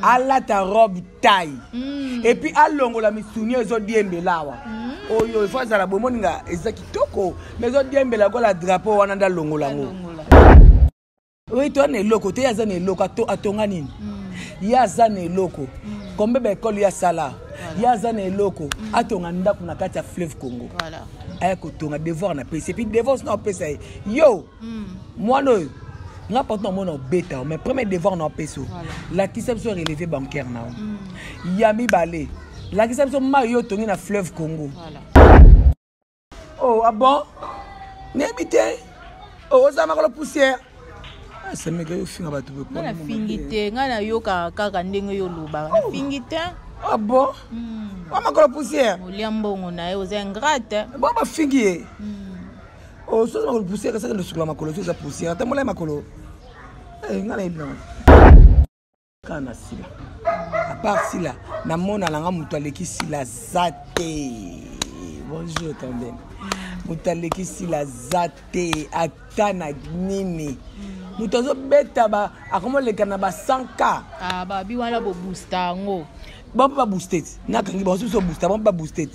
ala ta robe taille et puis alongo la misuni ezo diembelawa oyo ifo za la bomoninga ezaki toko mais ezo diembela ko la drapeau wana nda longo lango oui toi ne loko te yaza ne loko atonga nini yaza ne loko kombe be école ya sala yaza ne loko atonga ndako na kati ya fleuve Congo voilà aya ko tonga devoir na pesa et puis devoir na pesa yo moi no nga porte mon bêta mais premier devoir na peso la kisepso relevé bancaire na yami balé la kisepso mayo tongi na fleuve Congo voilà oh ah bon n'habite oh ça m'a la poussière ça me gagne finga ba tout na fingite nga na yo kaka ndenge yo luba na fingite ah bon on m'a la poussière oliambongo na yo za ingrate bon ba fingier oh ça m'a la poussière ça que sur la makolo ça poussière ta mola makolo ngala ibna kana sila à part sila na mona langa mutu aleki sila zate bonjour quand même mutu aleki sila zate atana nini mutu azo beta ba akomo leka na ba 100k ah ba bi wala bo booster ngo bon pas booster na kangi ba so booster bon pas booster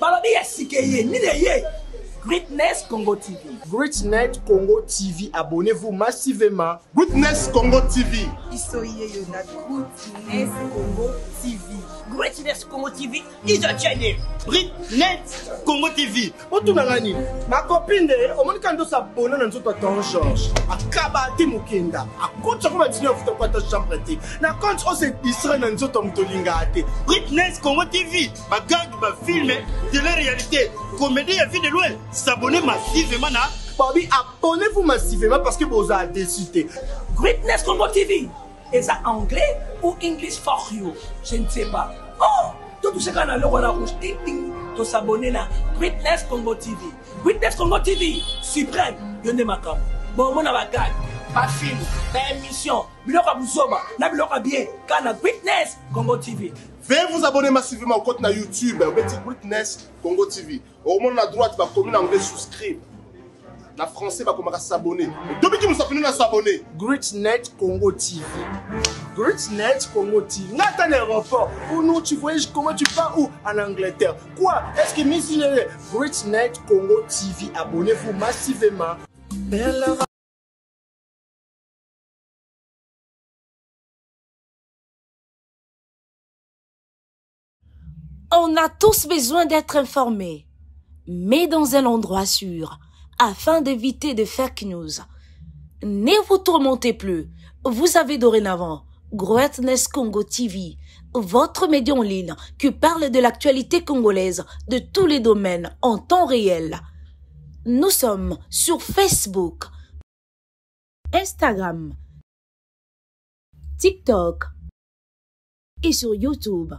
balobi yasikeye ni de ye Greatness Congo TV. Greatness Congo TV, abonnez-vous massivement. Greatness Congo TV. Isoye yona Greatness Congo TV. Greatness Congo TV is a channel. Greatness Congo TV. Otunangani, ma copine, omonikando s'abonner na nzoto Tonton Georges. Akaba te mukenda. Akocha ko batini ofuta kwa ta chambre te. Na compte o se disra na nzoto mutolinga te. Greatness Congo TV. Ba gag ba film de la réalité. Comédie à vie de loin. S'abonner massivement na. Bobby, abonnez-vous massivement parce que vous avez décidé. Greatness Congo TV. Est ça anglais ou English for you? Je ne sais pas. Oh, tout ce qu'on a le roi la rouge, ting ting, to s'abonner là. Greatness Congo TV. Greatness Congo TV. Suprême. Yonde makam. Bon, mon avagad. Pas film. Ta émission. Biloka Bouzoba. Na biloka bien. Kana Greatness Congo TV. Veuillez vous abonner massivement au compte na YouTube. Vous mettez Greatness Congo TV. Au moment à droite, va commune anglais souscrire. La français va commencer à s'abonner. Depuis que nous sommes à s'abonner. Greatness Congo TV. Greatness Congo TV. N'a un aéroport. Ou non, tu voyages comment tu pars où? En Angleterre. Quoi? Est-ce que Miss Greatness Congo TV. Abonnez-vous massivement. On a tous besoin d'être informés, mais dans un endroit sûr, afin d'éviter de fake news. Ne vous tourmentez plus. Vous avez dorénavant Greatness Congo TV, votre média en ligne qui parle de l'actualité congolaise de tous les domaines en temps réel. Nous sommes sur Facebook, Instagram, TikTok et sur YouTube.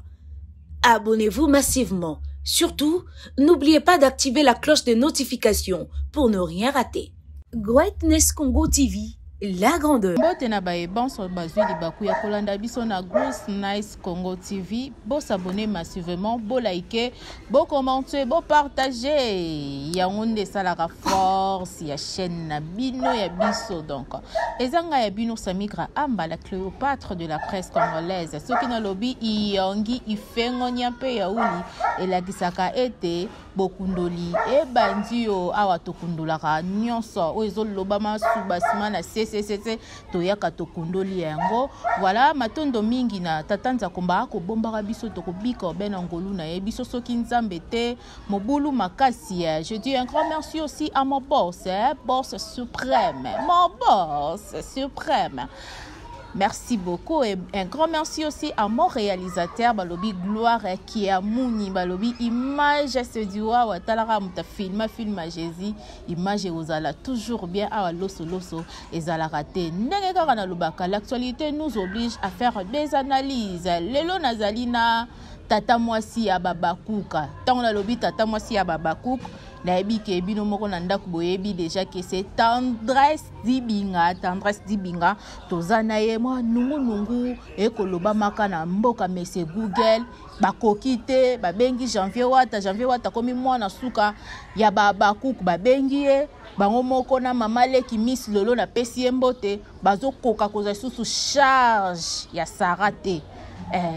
Abonnez-vous massivement. Surtout, n'oubliez pas d'activer la cloche de notification pour ne rien rater. Greatness Congo TV, la grandeur. Bote na bae bonso bazui li baku ya kolanda biso na Greatness Congo TV. Bo s'abonner massivement, bo liker, bo commenter, bo partager. Ya onde salaka force ya chaîne na bino ya biso donc. Ezanga ya bino samigra amba la Cléopâtre de la presse congolaise. Soki na lobi iyongi ifengo nyampe ya uli elakisaka ete bokundoli e bandio awa tokundolaka nyonso oyo loba masubasima na CCCC toyaka tokundoli yango. Voilà matondo mingi na tatanza komba ko bombaka biso tokobika bena ngolu na ye biso soki nzambe te mobulu makasi. Je dis un grand merci aussi à mon boss, boss suprême, mon boss suprême. Merci beaucoup et un grand merci aussi à mon réalisateur Balobi Gloire qui a mouni Balobi image se diwa wa talara muta film Jésus image ozala toujours bien à loso ezala raté ndenge kaka na lobaka. L'actualité nous oblige à faire des analyses. Lelo nazalina tata mwasi ya babakuka. Tant la lobi tata mwasi ya babakuka nayebi ke bino moko na ndako boyebi déjà que c'est Tendresse Dibinga toza na ye mwa nungu ekoloba maka na mboka mese Google bakoki te babengi janvier wata komi mwana suka ya bakuku babengi ye bango moko na mama leki Miss Lolo na pesi ye mbote bazokoka kozwa susu charge ya sarate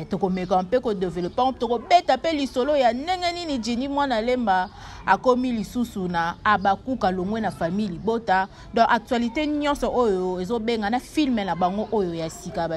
tokomeka mpe kodevelopa tokobeta mpe lisolo ya ndenge nini jini mwana lemba akomi lisusu na abakuka longwe na famille libota donc actualité nyonso oyo ezobenga na filme na bango oyo ya sika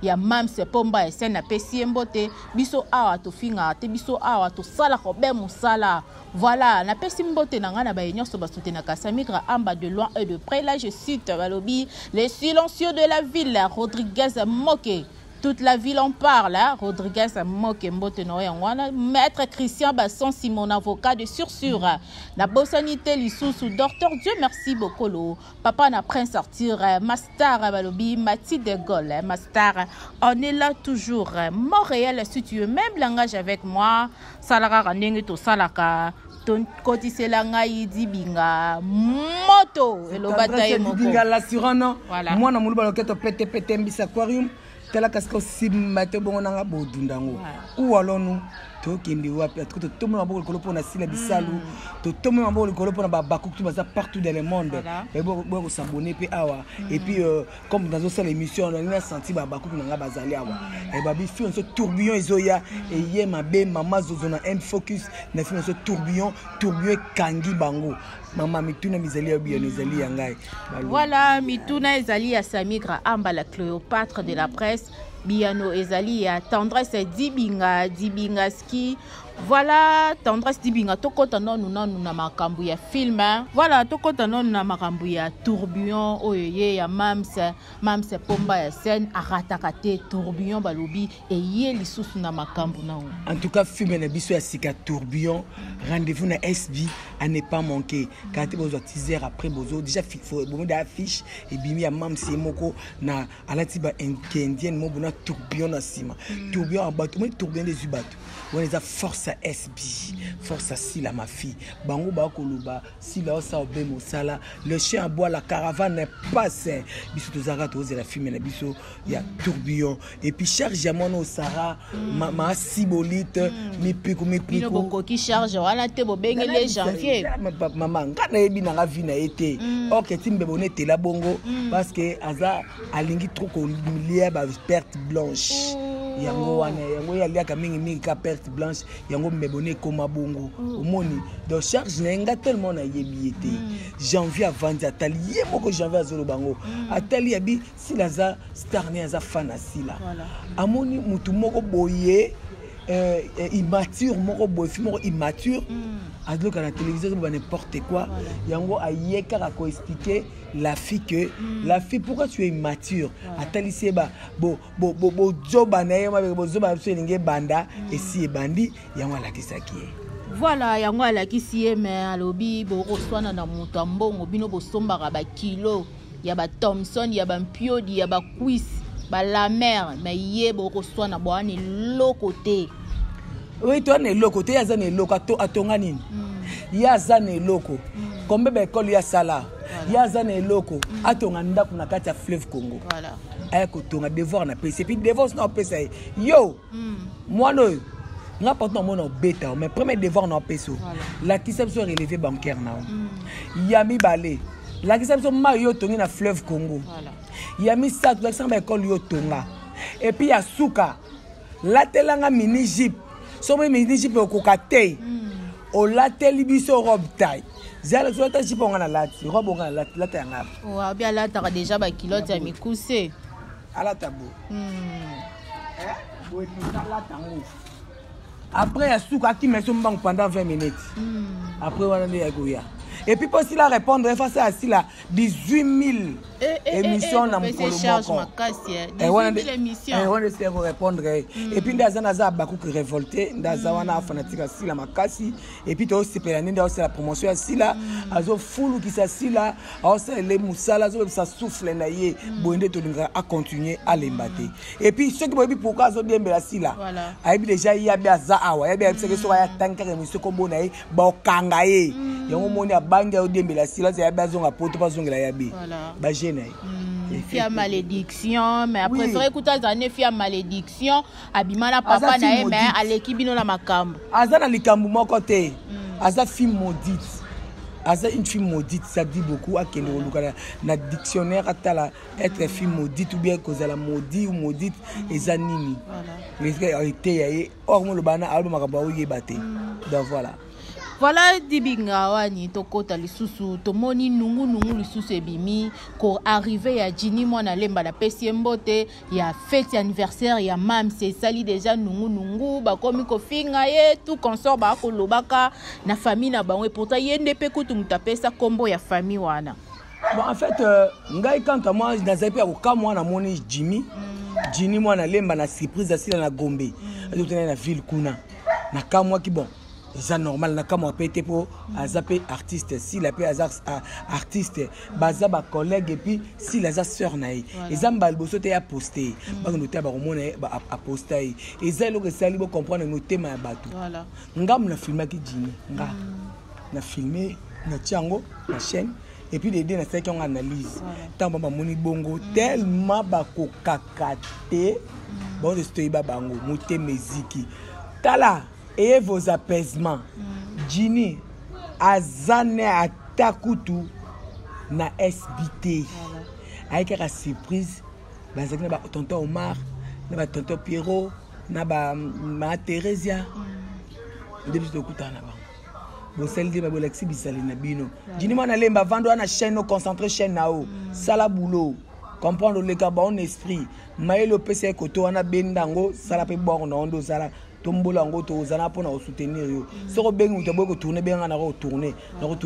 ya Mams Pomba ya scène na pesi mbote biso awa tofinga te biso awa tosala kobe musala voilà na pesi mbote na ngana ba nyonso basutena Kasamigra amba de loin et de près. Là je cite balobi les silencieux de la ville Rodriguez Moke. Toute la ville en parle, hein? Rodriguez Moke Mbote Noyangwana, Maître Christian Basson, mon avocat de sursure. La bossanité lisusu, docteur Dieu merci beaucoup. Papa n'a pris sortir, Mastar Balobi, Mathilde de Gaulle, Mastar. On est là toujours. Montréal, si tu veux même langage avec moi, Salara Ranenge to Salaka. Koti selanga idibinga moto elobataye moko dinga l'assurance voilà moi na muluba loketo pete mbisa aquarium tela kasko simate bongo nanga bodundango ou alors nous to kindi wapi to to mo maboko kolopo na sila bisalu to mo maboko kolopo na babaku tu baza partout dans le monde et bon s'abonner pe awa et puis comme dans une émission on a senti babaku nanga bazali awa et babi fi on se tourbillon ezoya et ye mabe mama zozo na un focus na fi on se tourbillon kangi bango mama mituna mizali ya bien ezali ya ngai voilà mituna ezali ya Samigra amba la Cléopâtre de la presse biano ezali ya Tendresse Dibinga ski voilà Tendresse Dibinga tokota nonu na makambu ya film voilà tokota nonu na makambu ya tourbillon oye ya Mams Pomba ya scène arataka te tourbillon balobi eye lisusu na makambu na en tout cas film na biso ya sika tourbillon rendez-vous na SB à ne pas manquer quand vous teaser après bozo déjà faut bon d'affiche et bimi ya Mams moko na alati ba indienne mo bona tourbillon na sima tourbillon en bateau mais tourbillon des bateaux on les a force à SB force à Sila ma fille bango ba koloba Sila sa obe mosala le chien boit la caravane passe biso tozara toze la film na biso ya tourbillon et puis charge ya mono Sara ma sibolite mi pico bino bokoki charge wana te bobengele janvier maman ngana yebi na vie na été OK timbe bonete la bongo parce que aza alingi trop ko lié ba perte blanche yango wana yango ya liaka mingi ka perte blanche yango mbebone koma bongo omoni donc charge nenga tellement na yebi été janvier avant atali ye moko janvier azolo bango atali yabi silaza star ne aza fan asila amoni mutu moko boye immature moko boye fi moko immature azlo ka na télévision ba n'importe quoi yango ayeka ka ko expliquer la fille que la fille pourquoi tu es immature atali seba bo joba na ye ma bo joba so ninge banda et si e bandi yango alakisaki voilà yango alakisi ye mais alobi bo koswana na moto mbongo bino bosombaka ba kilo ya ba Thompson ya ba mpiodi ya ba quiz ba la mer mais ye bo koswana bo ani lokote oui toi ne lokote ya zane loko atonga nini ya zane loko kombe ba école ya sala ya zane loko atonga ndako na kati ya fleuve Congo voilà ay ko tonga devoir na pese puis devoir na pese yo moi no nga porte mon beta mais premier devoir na pese la kisepso relevé bancaire na yami balé la kisepso ma yo tongi na fleuve Congo voilà yami sa to ba école yo tonga et puis ya suka la telanga mini jeep so mini jeep ko kakate o la télévision robe taille zala so ta jeep ngana lati robe ngana lati yanga wa bien là ta déjà ba kilote ya mikuse ala tabo après ya suka ki meso mbang pendant 20 minutes après wana ya goya et puis pour si la répondre face à si la 18 000 émission na mokolo wana ese korépondre et puis ndaza naza bakuku révolté ndaza wana fanatique ya sila makasi et puis toosepela nde aosala promotion ya sila azofulukisa sila aosala ele mosala azobebisa souffle na ye boye nde tolingaka acontinue alemba te et puis soki boyebi pourkui azodiembela sila ayebi déjà yabi aza awa yabi ayebisaki soki ayatangi kaka émission kombo na ye baokanga ye yango moni abangi ayodiembela sila aza yabi azonga poto mpo azongela yabi bagene na ye fia malédiction mais après ça écoute azane fia malédiction abimana papa na ye mais aleki bino na makambo aza na likambo moko te aza fille maudite aza une fille maudite ça dit beaucoup akende koluka na dictionnaire atala être fille maudite ou bien kozala maudit ou maudite eza nini été ya ye or mo lobana alo makambo oyeba te donc voilà dibinga wani tokota lisusu tomoni nungu lisusu ebimi ko arrivé ya Jini mwana lemba na pesi mbote ya fête anniversaire ya mam c'est sali déjà nungu bakomi ko finga ye tout consort ba ko lobaka na famille na bango et pourtant yende pe kutu mutapesa kombo ya famille wana bon en fait ngai quand moi nazapi ko mwana moni Jini mwana lemba na surprise asila na Gombe azotena na ville kuna na kamwa ki bon c'est normal na kama pété pour azape artiste si la pe artiste baza ba collègue et puis si la sœur naï ezamba liboso te ya poster ba noter ba romona a poster ezalo que sali bo comprendre noter ma bato ngam na filmer ki Jini nga na filmer na tiango na chaîne et puis les deux na fait qu'on analyse tant ba moni bongo tellement ba ko kakate bon de stoy ba bango moté musique tala et vos apaisements. Jini azane atakutu na SBT. Avec la surprise, bazaki na ba tonton Omar, na ba tonton Pierrot, na ba ma Theresia. Depuis to kutana ba. Bo sel de ba bolexi bisali na bino. Jini mwana lemba vando na chaîne concentré chaîne nao. Sala boulot. Comprendre le cas bon esprit. Maelo PC koto wana bendango sala pe bor na ondo sala. Tombola ngo to zana pona o soutenir yo soko bengi utoboy ko tourner benga na ko tourner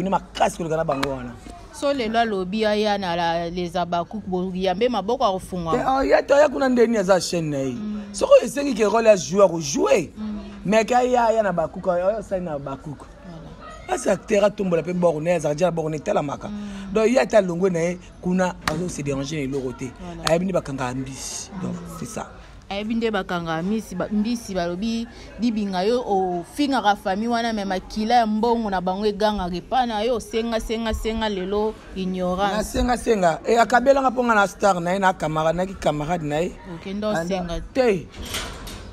ma casse ko kana bango wana so le la lobby ya na les abaku bo yambe maboko a kofunga ya to ya kuna ndeni ya za chaîne na yi soko esengi ke rôle ya jouer mais ka ya na bakuku ya sa na bakuku asa acteur tombola pe borné za ja borné tela maka donc ya ta longo na kuna azo se déranger le côté ayebini bakanga ambisi donc c'est ça ayebinde bakanga mbisi balobi dibinga yo o finga ka famille wana mema kila ya mbongo na bango eganga repana yo senga lelo ignorance na senga e akabela ngaponga na star na camarade na okendo senga te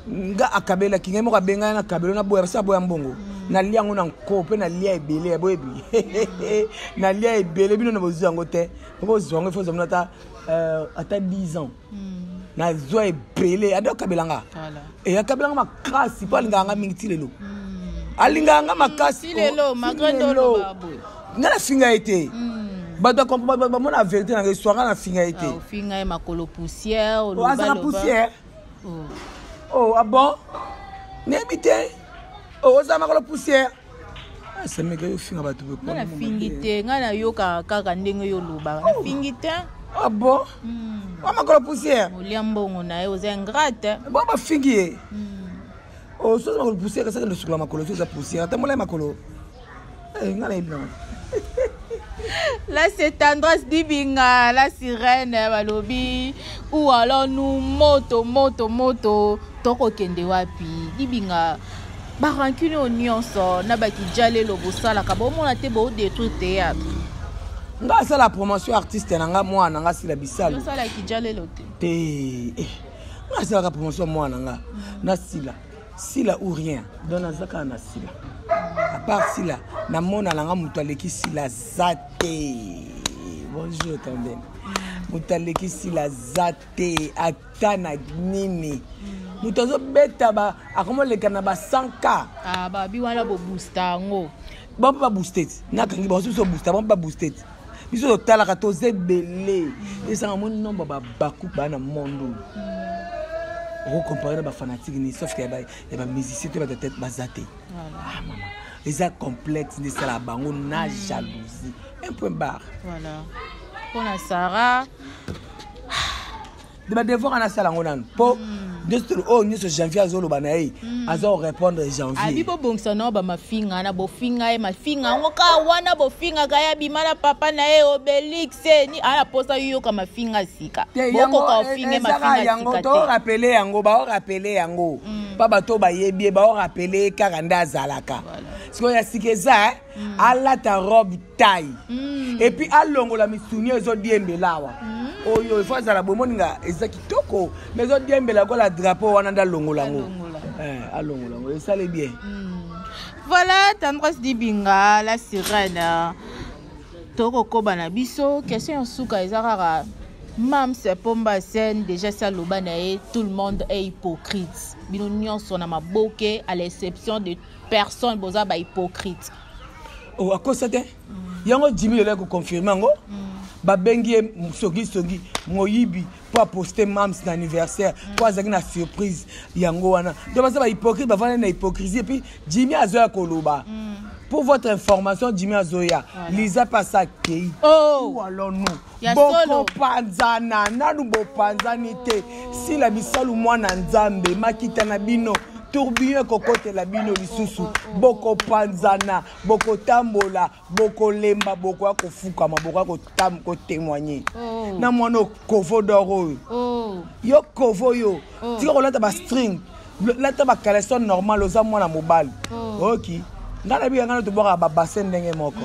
nga akabela kingemo ka benga na kabelo na boya sa boya mbongo na liango na nkope na lia ebele ya boyebi na lia ebele bino na bozango te bozango faut zamna ta ata 10 ans na zo ebele ado kabelanga e akabelanga makasi pa linganga mingi lelo alinganga makasi lelo magrandolo babu ngana finga été bato comprendre ba mona vérité na histoire na finga été finga e makolo poussière o loba poussière oh ah bon n'habite oh ça makolo poussière ça me gagne finga bato pe na fingite ngana yoka kaka ndenge yo loba na fingite ah bon on makolo poussière oliambongo na yo za ingrate bon ba fingi oh ça makolo poussière ça que le sur la makolo ça poussière ta mola makolo ngana ibna. Là c'est tendresse dibinga la sirène balobi ou alors nous moto toko kende wapi dibinga ba rancune nyonso na ba kijale lo bosala ka bo mona te bo détruire théâtre nga ça la promotion artiste nanga mwana nga sila bisalo ça la kijale lo te nga ça la promotion mwana nga na sila ou rien dona zaka na sila à part sila na mona langa mutu aleki sila zate bonjour Kambeni mutu aleki sila zate atana nini mutu azo beta ba akomo leka na ba 100k ba bi wana bo booster ngo ba booster nakangi ba so booster ba booster biso tala ka to zebele esanga mon nombre ba baku ba na mondo on comparer ba fanatique ni sauf que ba musicien te ba tête bazate ah maman les a complexes de ça la bango na jalousie un point barre voilà Pour la Sarah. De devoir en asala ngonan. Po oh ni ce janvier azolo banayi. Azo répondre janvier. Abi bo bongsono ba mafinga na bofinga e mafinga ngoka wana bofinga kaya bimala papa na e Obélix ni aya posa yo ka mafinga sika. Boko ka ofinga mafinga yango to rappeler yango ba rappeler yango. Baba to ba yebi ba rappeler karanda zalaka. Siko ya sikeza ala ta robe taille. Et puis alongola misuni ezo diembelawa. Oyo ifo azala bomoninga eza kitoko mais ezo diembela ko la drapeau wana nda longola ngo. Alongola ngo et ça les bien. Voilà, Tendresse Dibinga, la sirène. Toko kobana biso, question souka ezarara. Mam se pomba scène déjà ça lobanae, tout le monde est hypocrite. Bino nyonso na maboke à l'exception de personne boza ba hypocrite. Oh à cause de yango Jimmy le ko confirmer ngo. Ba bengi sogi moyibi pour poster mams d'anniversaire pour azaki na surprise yango wana. Donc ça ba hypocrite ba vana na hypocrisie puis Jimmy azoya koloba. Pour votre information, Jimmy Azoya, Lisa Pasakei. Oh, ou alors nous. Boko panzana, nanu bo panzanite. Si la bisalu mwana nzambe, makita na bino, tourbillon kokote la bino lisusu. Boko panzana, boko tambola, boko lemba, boko ako fuka, boko ako tam ko témoigner. Na mwano kovo doro. Yo kovo yo. Tiko ko lata ba string, lata ba caleçon normal oza mwana mobile. Ok. Ngana bi ngana to boka ba bassin ndenge moko.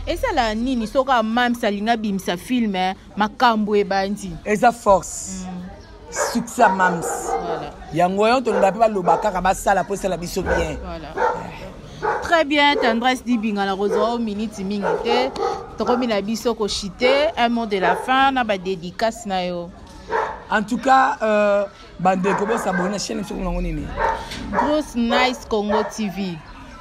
Et ça la nini soka mam salinga bimsa film makambo e bandi. Eza force. Succès mams. Voilà. Yango yon to ngapi ba lobaka ka ba sala po sala biso bien. Voilà. Très bien, Tendresse Dibinga la rozo minute mingite. Tokomi na biso ko chité un mot de la fin na ba dédicace na yo. En tout cas bande ko bo s'abonner na chaîne sur ngo nini. Gross Nice Congo TV.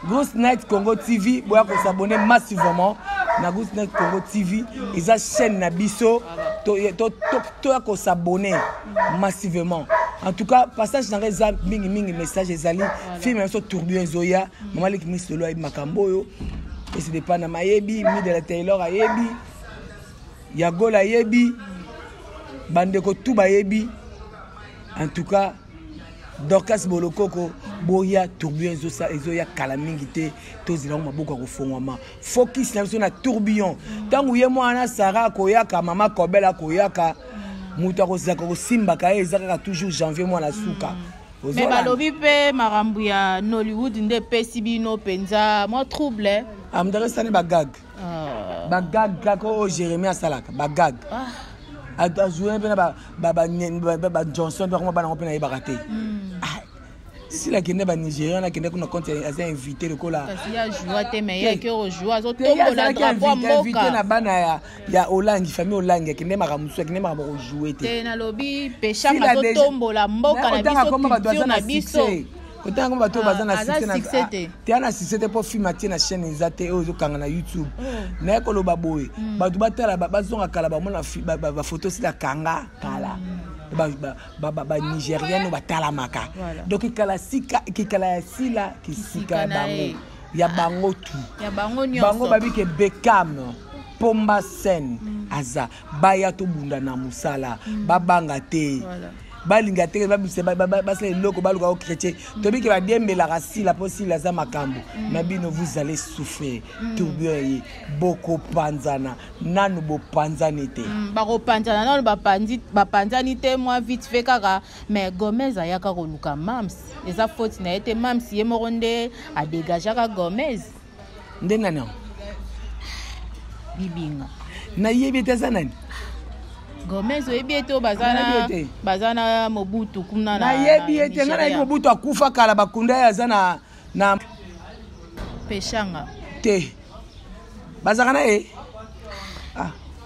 Gross Night Congo TV, boya ko s'abonner massivement na Gross Night Congo TV, isa chaîne na biso to ko s'abonner massivement. En tout cas, passage dans les mingi message ezali, film so tourbillon zoya, maman leki misolo ay makambo yo. Et c'est dépend na mayebi, mi de la Taylor ayebi. Yagola ayebi. Bande ko tout bayebi. En tout cas, Dorcas Bolokoko boya tourbillon ezoya kala mingi te tozila maboko ko fongwama focus na biso na tourbillon tangu ye mwana Sarah koyaka mama Kobela koyaka muta ko zaka ko simba ka ezaka toujours janvier mwana suka mais balobi pe marambu ya Nollywood nde pesi bino penza mo trouble amdresane bagag kako Jérémie Salaka bagag a joué ba Johnson ba comment ba na pena ibakate si la kende ba Nigérian la kende kuna compte as invité le cola kasi ya joie te mais ya ke joie zo tombo la drapeau mboka invité na bana ya Olangi famille Olangi kende makamusu kende makabo jouer te na lobi pesha ma zo tombo la mboka na biso culture na biso kotanga koma bato bazana succès te ana succès te pour film atie na chaîne ezate ozo kanga na YouTube na ekoloba boye bato batala bazonga kala ba mona ba photo sila kanga kala ba nigérienne batala maka donc kala sika kala sila kisika bango ya bango tu ya bango nyonso bango babike Beckham pomba scène aza baya to bunda na musala babanga te balinga te basele loko baluka au chrétien tobiki ba diembela rasila posila za makambo na bino vous allez souffrir tourbillon boko panzana nanu bo panzani te bako panzana nanu ba panzani te moi vite fait kaka mais Gomez ayaka ko luka mams eza faute na ete mams ye moronde a dégager ka Gomez ndenana Dibinga na yebi te zanani Gomez oyebi ete bazana Mobutu kuna na yebi ete ngana yebi Mobutu akufa kala bakunda ya zana na peshanga te bazana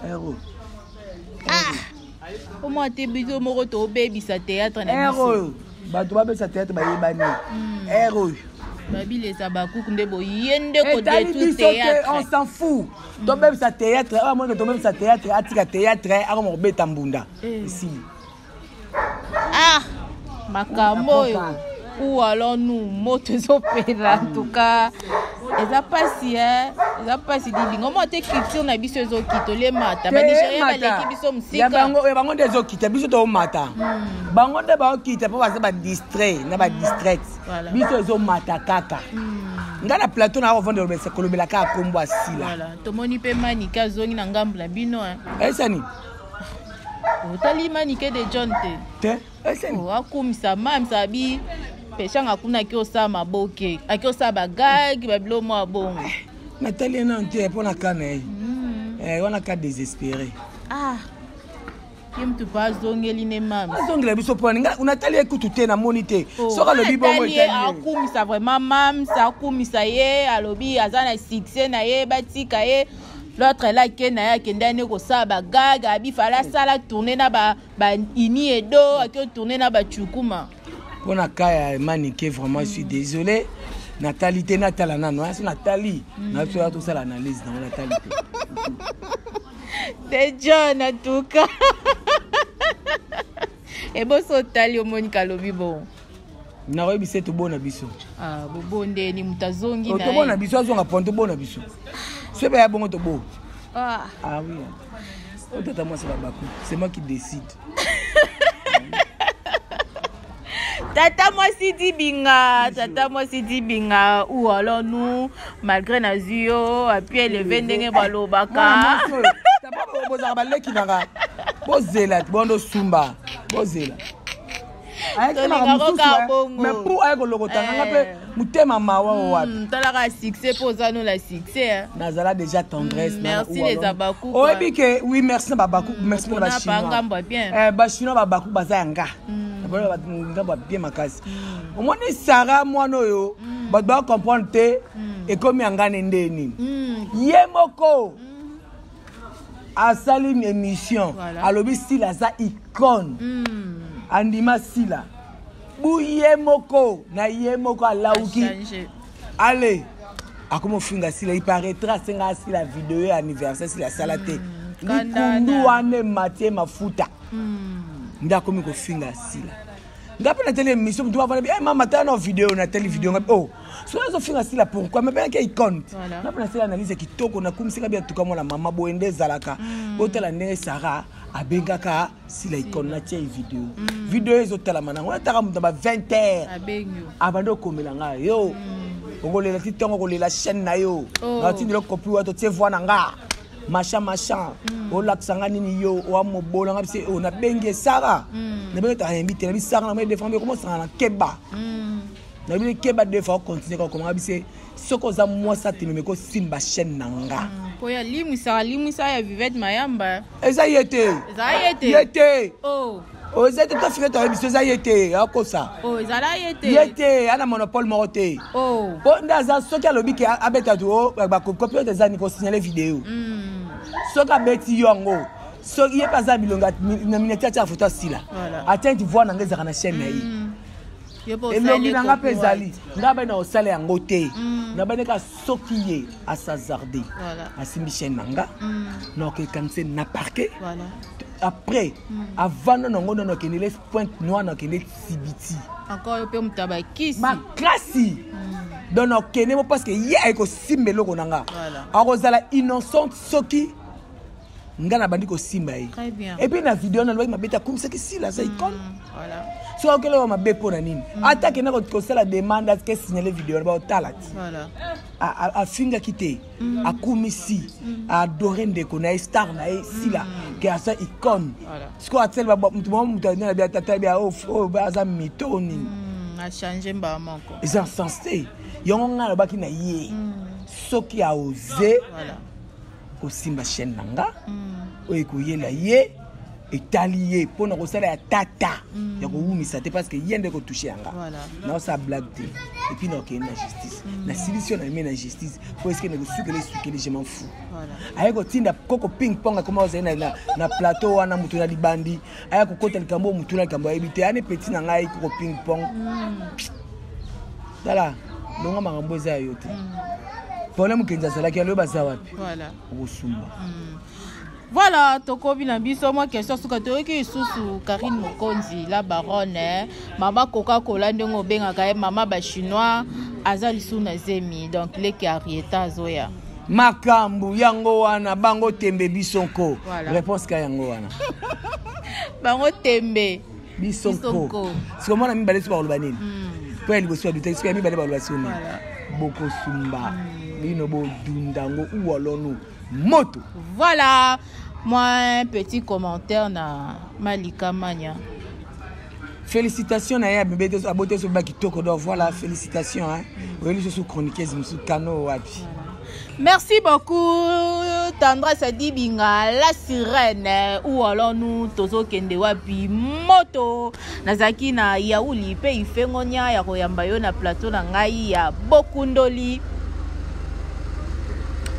ero comment te biso moko to baby sa théâtre na biso bato ba sa théâtre ba yebani ero babile sa bakuku nde boyende ko de tout théâtre on s'en fout to même sa théâtre moi to même sa théâtre atika théâtre ako mo beta mbunda ici makambo ou alors nous moto zopela en tout cas eza pasi eza pasi dilingo mo te culture na biso ezokita olemata banigérien baleki biso mosika bango nde ezokita biso toomata bango nde baokita mpo baza badistrait na badistraite biso ezomata kaka nga na plateau na akovanda kolobela kaka kombo asila tomoni mpe manike azongi na ngambu na bino esani otali manike de john te esani akumisa mamisa bi peshanga kuna akiosa maboke akiosa bagagi babilo mwa bongo natali ena te mpo na ka na ye wana ka désespéré ye mtu mpo azongeli ne mami azongela biso mponi natali ekutu te namoni te soki alobi bongo akumisa vraiment mamisa akumisa ye alobi aza na succès na ye batika ye l'autre là ke na ye akende ane kosala bagaga abifala asala tourne na baini edo ake tourne na bachukuma mpo na ka ya manike vraiment je suis désolé natali te natala nano so natali nasoya tosala analyse nango natali te John en tout cas eboso otali omoni kalobi bon nakoyebi se tobona biso bobondeni moto azongi na tobona biso azonga pon tobona biso so ebeya bongo tobo oui otata mwasi babaku c'est moi qui décide Tata mwasi dibinga ou alors nous malgré nazio appuie élevé ndenge balobaka bozaka baleki nanga bozela bondo sumba bozela mais pour aye kolokotanga nga mpe motema mawa wapi talaka succès mpo oza no la succès nazala déjà tendresse merci les abaku oyebi ke oui merci na babaku merci na bachinois babaku baza yanga ngambo ya bien makasi omoni sara mwana oyo bato bacomprendre te ekomi yangane nde nini ye moko asali une émission alobi sila aza icône andima sila bu ye moko na ye moko alauki ale akomofinga sila iparaîtra asenga asila video ya anniversaire sila asala te likundu wana matie mafuta nde akomi kofinga sila nga mpe nateli émission mutu bavana bi mama tala na video nateli video nga so azofinga sila pourquoi mais bien ke icône nga mpe naseli analyse kitoko nakumisika bia tuka mwana mama boye nde ezalaka botala ndenge sara abengaka sila icône na tie video ezotalama nango nataka mutu ba 20h abandi okomela nga yo okolela ti ntongo okolela chaîne na yo natindela kopi wato tie voi na nga machin olakisanga nini yo oamobola nga bise nabengi esara nabengi taayembi te nabi sara namoi defambe komosanga na keba nabi keba defa okontinue kakomanga bise soki oza mwasi atememe kosimba chaîne na nga po ya limwisa ya vivete mayamba eza ye te oza te tofinge toyebi biso eza ye te akosa ye te ana monopole moko te po nde aza soki alobi ke abeta tu bakopi oyo eza ni kosignale video soki abeti yo yango soki ye mpe aza bilongo na mineti atia foto asila atia nti voi nanga ezaka na chaîne na ye elongi nanga mpe ezali nga bani na osala yango te nabandeka soki ye asazarde asimbi chaîne nanga naokekanise na parquet après avant nango nono okende les pointe noire nakende sibiti encore yo mpe moto abakisi makasi donc nakende mo parce que ye ayekosimba eloko nanga akozala innocente soki nga na bandi kosimba ye et puis na video nalobaki mabeti akumisaki sila aza icône so okelewa mabe mpo na nini ata kende kosala demande aske signale video na baotala ti afingaki te akumisi adore ndeko na ye star na ye sila ke aza icône siko ateli mutu moko mutu anena bia tata bia oyo aza mito nini achange mbaa moko eza sens te yango nga alobaki na ye soki aoze kosimba chaîne na nga oyo ekoyela ye etali ye mpo na kosala ya tata ya kowumisa te parce que ye nde kotouche yanga naosala blague te epuis naokende na justice nasilisi yo na eme na justice po eske nakosukeli je m'en fous aye kotinda koko ping pong akoma ozali na plateau wana mutu na libandi aye kokota likambo mutu na likambo ayebi te ane peti na ngai koko ping pong tala longa makambo eza ya yo te problème mokenzi azalaki aloyo baza wapi okosumba Voilà, tokobi na biso moi question suka toyoki isusu Karine Mokonzi la baronne maman Coca-Cola ndenge obengaka ye mama ba chinois azali suna zemi donc leki arieta zoya makambu yango wana bango tembe bisonko voilà. Réponse ka yango wana bango tembe bisonko sikomona mibale so bakoloba nini po ya liboso ya dute siko ya mibale bakoloba sio nini bokosumba bino bodundango uwalonu moto. Voilà moi un petit commentaire na Malika Manya. Félicitations à bébé à beauté sur baki toko donc voilà félicitations hein. Oui je suis chroniqueuse monsieur Kano wapi. Merci beaucoup Tendresse Dibinga la sirène ou alors nous tozo kende wapi moto nazaki na yauli pe ifengonya ya koyamba yo na plateau na ngai ya Bokundoli.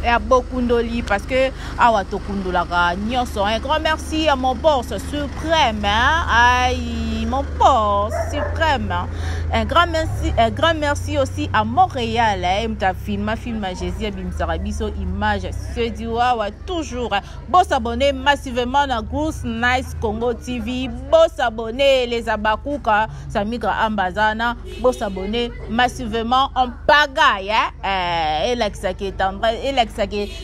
Et à Bokundoli parce que awa tokundolaka nyonso. Un grand merci à mon boss suprême hein? Aïe mon boss suprême hein? Un grand merci aussi à Montréal hein? Mta film Jésus Bimsarabiso image se dit wawa toujours bon s'abonner massivement à Grosse Nice Congo TV bon s'abonner les abakuka Samigra Ambazana bon s'abonner massivement en pagaille hein? Et l'exaké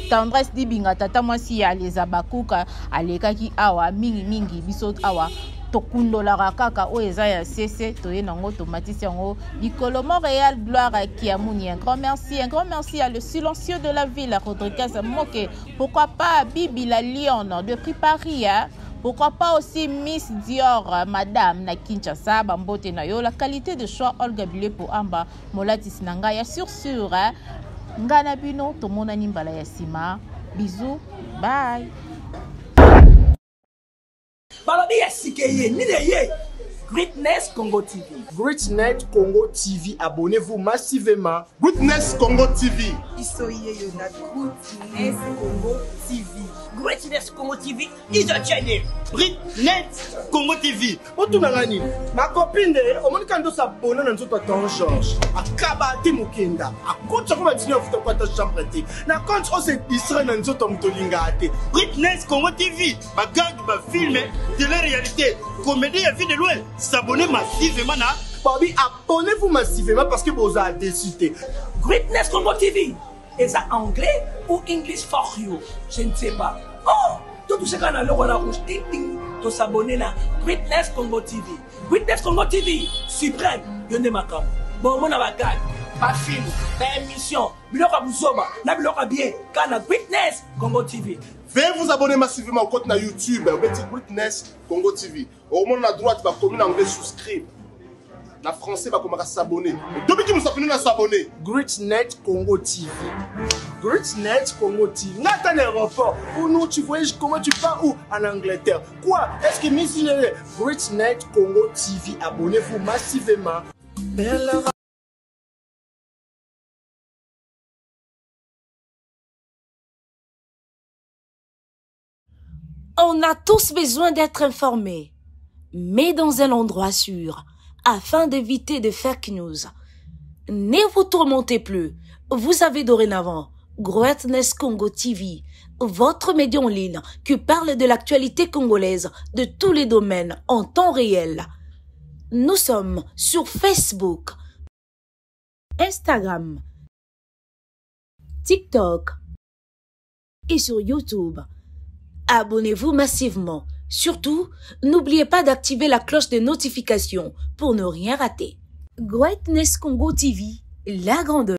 Tendresse Dibinga tata mwasi ya les abakuka alekaki awa mingi biso awa tokundola kaka o eza ya cc toye nango tomatisi yango likolo Montréal gloire à Kiamuni. Un grand merci à le silencieux de la ville Rodriguez Moke, pourquoi pas Bibi la Lionne depuis Paris hein? Pourquoi pas aussi Miss Dior Madame na Kinshasa bambote na yo la qualité de choix Olga Bile pour amba molati sinanga ya sur hein? Ngana bino tomona nimbala ya sima. Bisous, bye. Balobi ya sikeye nineye Greatness Congo TV. Greatness Congo TV, abonnez-vous massivement. Greatness Congo TV. Isoye yo na Greatness Congo TV. Greatness Congo TV is a channel. Greatness Congo TV. Otunangani, ma copine au moins quand on s'abonne dans notre temps Georges. Akaba te mukenda. Akotsa ko batini ofuta kwata chambre te. Na compte on se distrait dans notre mtolinga te. Greatness Congo TV. Bagag ba film de la réalité. Comédie à vie de loin. S'abonner massivement na. Bobby, abonnez-vous massivement parce que vous avez décidé. Greatness Congo TV. Est-ce anglais ou English for you? Je ne sais pas. Oh, tout ce qu'on a le roi rouge, to s'abonner là. Greatness Congo TV. Greatness Congo TV. Suprême. Yonde makam. Bon, mon avagad. Pas film. Pas émission. Biloka Bouzoba. Na biloka bien. Kana Greatness Congo TV. Veuillez vous abonner massivement au compte na YouTube. Mettez Greatness Congo TV. Au monde à droite, va commune anglais souscrire. Na français va commencer à s'abonner. Depuis que nous sommes venus à s'abonner. Greatness Congo TV. Greatness Congo TV. N'a un aéroport. Ou nous, tu voyages comment tu pars où? En Angleterre. Quoi? Est-ce que Miss Greatness Congo TV. Abonnez-vous massivement. On a tous besoin d'être informés, mais dans un endroit sûr, afin d'éviter de fake news. Ne vous tourmentez plus. Vous avez dorénavant Greatness Congo TV, votre média en ligne qui parle de l'actualité congolaise de tous les domaines en temps réel. Nous sommes sur Facebook, Instagram, TikTok et sur YouTube. Abonnez-vous massivement. Surtout, n'oubliez pas d'activer la cloche de notification pour ne rien rater. Greatness Congo TV, la grandeur.